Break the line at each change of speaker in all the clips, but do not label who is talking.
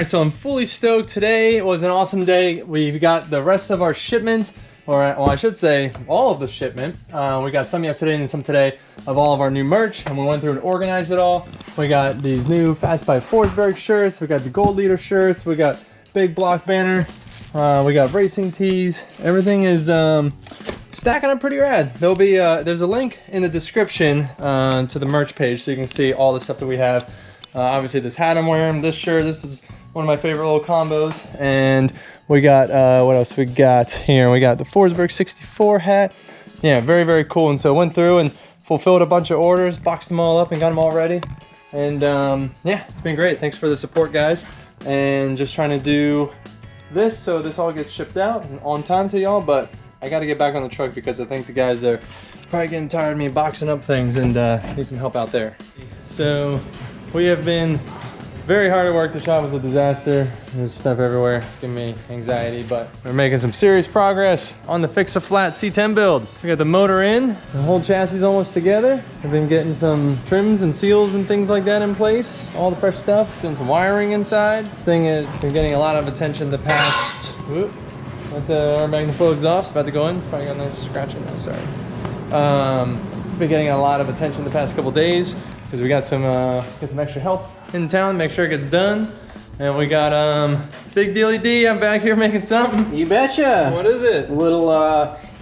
right, so I'm fully stoked. Today was an awesome day. We've got the rest of our shipment, or well, I should say all of the shipment. We got some yesterday and some today of all of our new merch, and we went through and organized it all. We got these new Fast by Forsberg shirts. We got the Gold Leader shirts. We got big block banner. We got racing tees. Everything is stacking up pretty rad. There'll be there's a link in the description to the merch page, so you can see all the stuff that we have. Obviously this hat I'm wearing, this shirt, this is one of my favorite little combos. And we got, what else we got here? We got the Forsberg 64 hat. Yeah, very, very cool. And so went through and fulfilled a bunch of orders, boxed them all up and got them all ready. And yeah, it's been great. Thanks for the support, guys. And just trying to do this so this all gets shipped out and on time to y'all. But I got to get back on the truck because I think the guys are probably getting tired of me boxing up things and need some help out there. So we have been very hard at work. The shop was a disaster. There's stuff everywhere. It's giving me anxiety, but we're making some serious progress on the Fix-A-Flat C10 build. We got the motor in, the whole chassis is almost together. I've been getting some trims and seals and things like that in place. All the fresh stuff, doing some wiring inside. This thing has been getting a lot of attention the past, whoop. That's our Magnaflow exhaust about to go in. It's probably got a nice scratching now, sorry. It's been getting a lot of attention the past couple days because we got some extra help in town, make sure it gets done. And we got Big Dealy D, I'm back here making something.
You betcha.
What is it?
A little,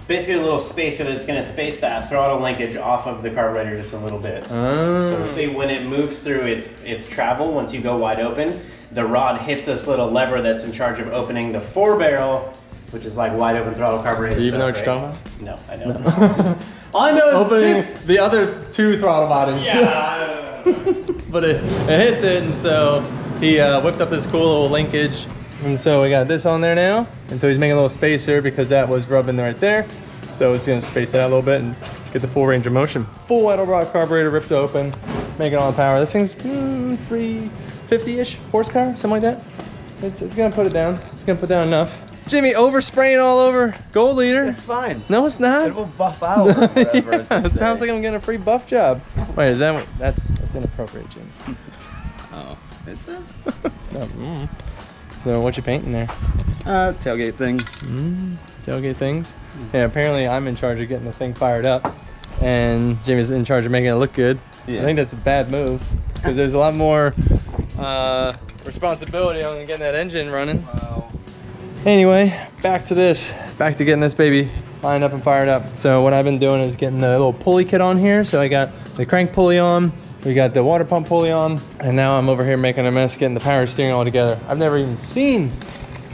basically a little spacer that's gonna space that throttle linkage off of the carburetor just a little bit.
Oh.
So when it moves through its travel, once you go wide open, the rod hits this little lever that's in charge of opening the 4-barrel, which is like wide open throttle carburetor.
Do you even know
right?
what you're talking about?
No, I don't. All I know is
opening the other 2 throttle bottoms.
Yeah.
But it hits it, and so he whipped up this cool little linkage. And so we got this on there now. And so he's making a little spacer because that was rubbing right there. So it's gonna space it out a little bit and get the full range of motion. Full Edelbrock carburetor ripped open, making all the power. This thing's 350-ish horsepower, something like that. It's gonna put it down. It's gonna put down enough. Jimmy, overspraying all over Gold Leader.
It's fine.
No, it's not.
It will buff out. Or whatever,
Yeah, it sounds like I'm getting a free buff job. Wait, is that what? That's inappropriate, Jimmy.
Oh, is that?
No, So what you painting there?
Tailgate things.
Tailgate things. Yeah, apparently I'm in charge of getting the thing fired up, and Jimmy's in charge of making it look good.
Yeah.
I think that's a bad move because there's a lot more responsibility on getting that engine running.
Wow.
Anyway, back to this. Back to getting this baby lined up and fired up. So what I've been doing is getting the little pulley kit on here. So I got the crank pulley on, we got the water pump pulley on, and now I'm over here making a mess getting the power steering all together. I've never even seen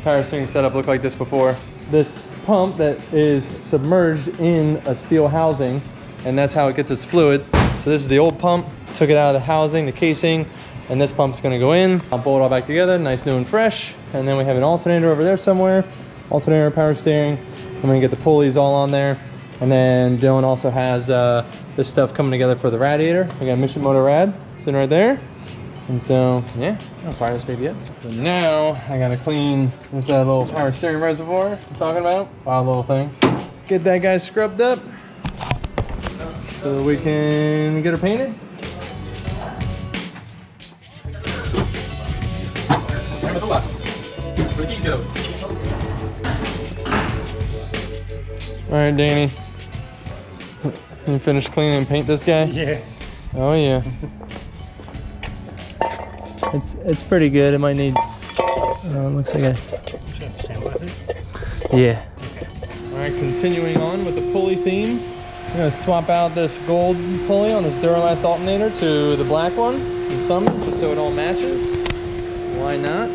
power steering setup look like this before. This pump that is submerged in a steel housing, and that's how it gets its fluid. So this is the old pump, took it out of the housing, the casing, and this pump's gonna go in. I'll bolt it all back together, nice, new, and fresh. And then we have an alternator over there somewhere, alternator, power steering. I'm gonna get the pulleys all on there. And then Dylan also has this stuff coming together for the radiator. We got Mission Motor Rad sitting right there. And so, yeah, I'll fire this baby up. So now I gotta clean this little power steering reservoir I'm talking about. Wild little thing. Get that guy scrubbed up so that we can get her painted. All right, Danny. You finished cleaning and paint this guy?
Yeah.
Oh yeah. It's pretty good. It might need. Looks like yeah. All right, continuing on with the pulley theme. I'm gonna swap out this gold pulley on this Duralast alternator to the black one in summer, just so it all matches. Why not?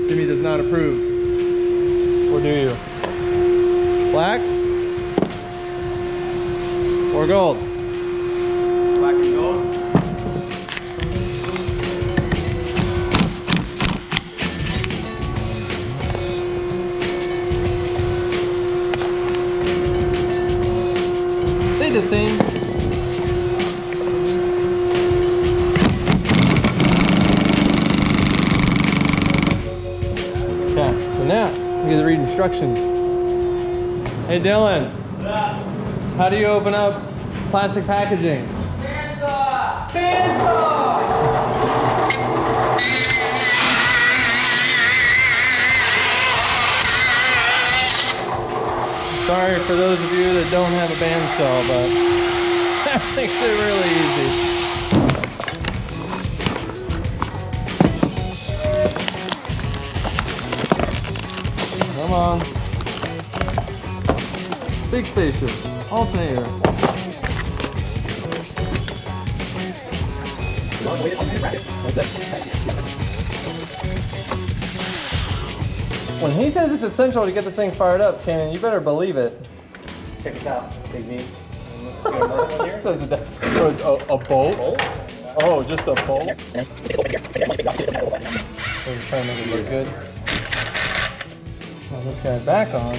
Jimmy does not approve. Or do you? Black? Or gold?
Black and gold.
They the same. Okay, so now we get to read instructions. Hey Dylan, how do you open up plastic packaging? Bandsaw! Bandsaw! Sorry for those of you that don't have a bandsaw, but that makes it really easy. Come on. Big spacer, alternator. What's that? When he says it's essential to get this thing fired up, Cannon, you better believe it.
Check this out, Big V.
So is it a bolt? Oh, just a bolt? So he's trying to make it look good. Now this guy back on.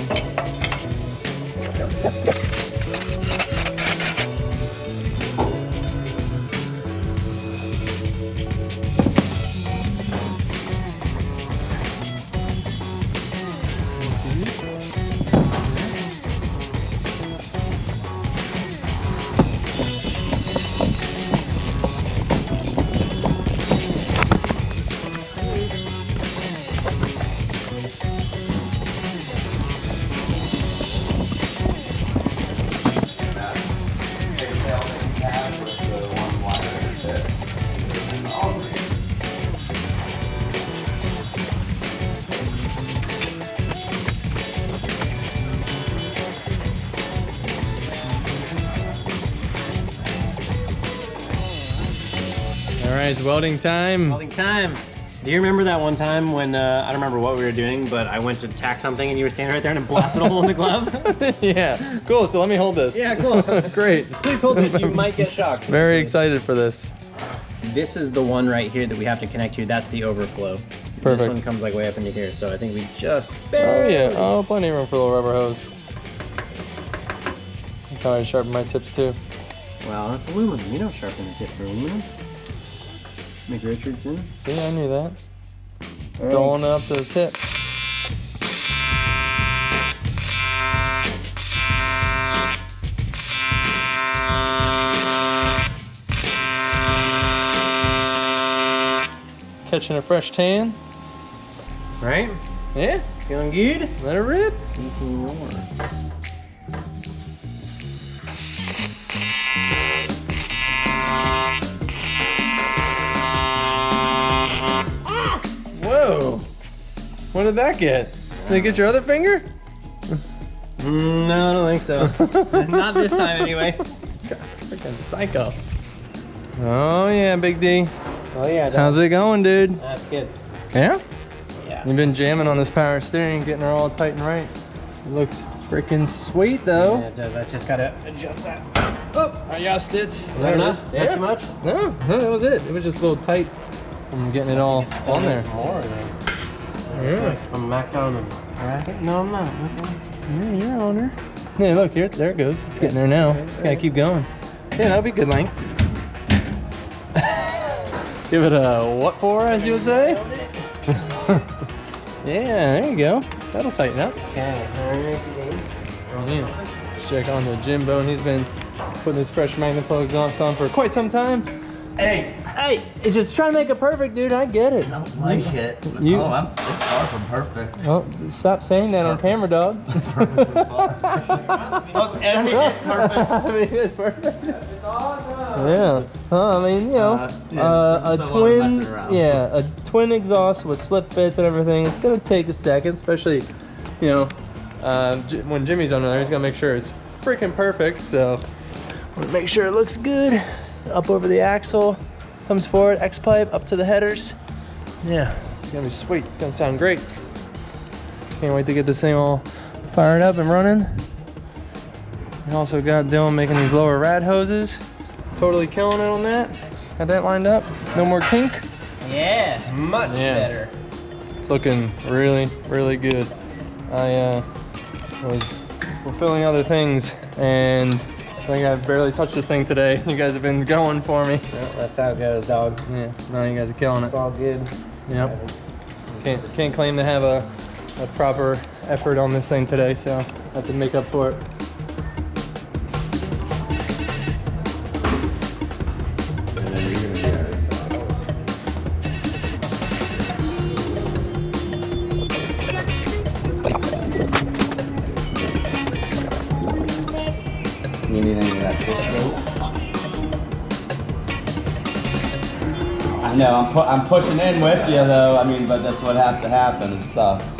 All right, it's welding time.
Welding time. Do you remember that one time when, I don't remember what we were doing, but I went to tack something and you were standing right there and it blasted a hole in the glove?
Yeah, cool, so let me hold this.
Yeah, cool.
Great.
Please hold this, you might get shocked.
Very excited for this.
This is the one right here that we have to connect to. That's the overflow.
Perfect.
This one comes like way up into here, so I think we just
Oh
barely.
yeah, oh, plenty of room for a little rubber hose. That's how I sharpen my tips too.
Wow, that's aluminum. You don't sharpen the tip for aluminum. Mick Richardson.
See, I knew that.
Right.
Going up to the tip. Catching a fresh tan.
Right?
Yeah,
Feeling good?
let it rip.
Si, senor.
Whoa. What did that get? Did it get your other finger?
No, I don't think so. Not this time, anyway.
Freaking psycho. Oh yeah, Big D.
Oh yeah,
How's it going, dude?
that's good.
Yeah?
Yeah.
You've been jamming on this power steering, getting her all tight and right. It looks freaking sweet though.
Yeah, it does. I just gotta adjust that.
Oh, I adjusted it.
Is
There
that
it
enough?
is.
Is that too much?
No, that was it. It was just a little tight. I'm getting it all
Still
on
need
there.
some more, then.
Yeah.
I'm maxed out on the bracket. No, I'm not.
Yeah, you're on her. Yeah, look here. There it goes. It's getting there now. Just gotta keep going. Yeah, that'll be good length. Give it a what for, as you would say? Yeah, there you go. That'll tighten up.
Okay.
Yeah. Check on the Jimbo, and he's been putting his fresh Magnaflow exhaust on for quite some time.
Hey,
Hey, it's just trying to make it perfect, dude. I get it.
I don't like it.
You-
It's far from perfect.
Oh, stop saying that on camera, dog.
Perfect so far. Look, everything's perfect.
I mean, it's perfect. It's awesome. Yeah. Huh, I mean, you know,
Yeah,
a
there's still a lot of
twin,
messing around.
yeah, a twin exhaust with slip fits and everything. It's gonna take a second, especially, you know, when Jimmy's on there, he's gonna make sure it's freaking perfect. So, wanna make sure it looks good. Up over the axle, comes forward, X-pipe up to the headers. Yeah, it's gonna be sweet. It's gonna sound great. Can't wait to get this thing all fired up and running. We also got Dylan making these lower rad hoses. Totally killing it on that. Got that lined up. No more kink.
Yeah, much
Yeah.
better.
It's looking really, really good. I was fulfilling other things, and I think I've barely touched this thing today. You guys have been going for me.
Well, that's how it goes, dog.
Yeah, now you guys are killing
It's
it.
all good.
Yep. Can't claim to have a proper effort on this thing today, so I have to make up for it.
I know, I'm pushing in with you though, I mean, but that's what has to happen, it sucks.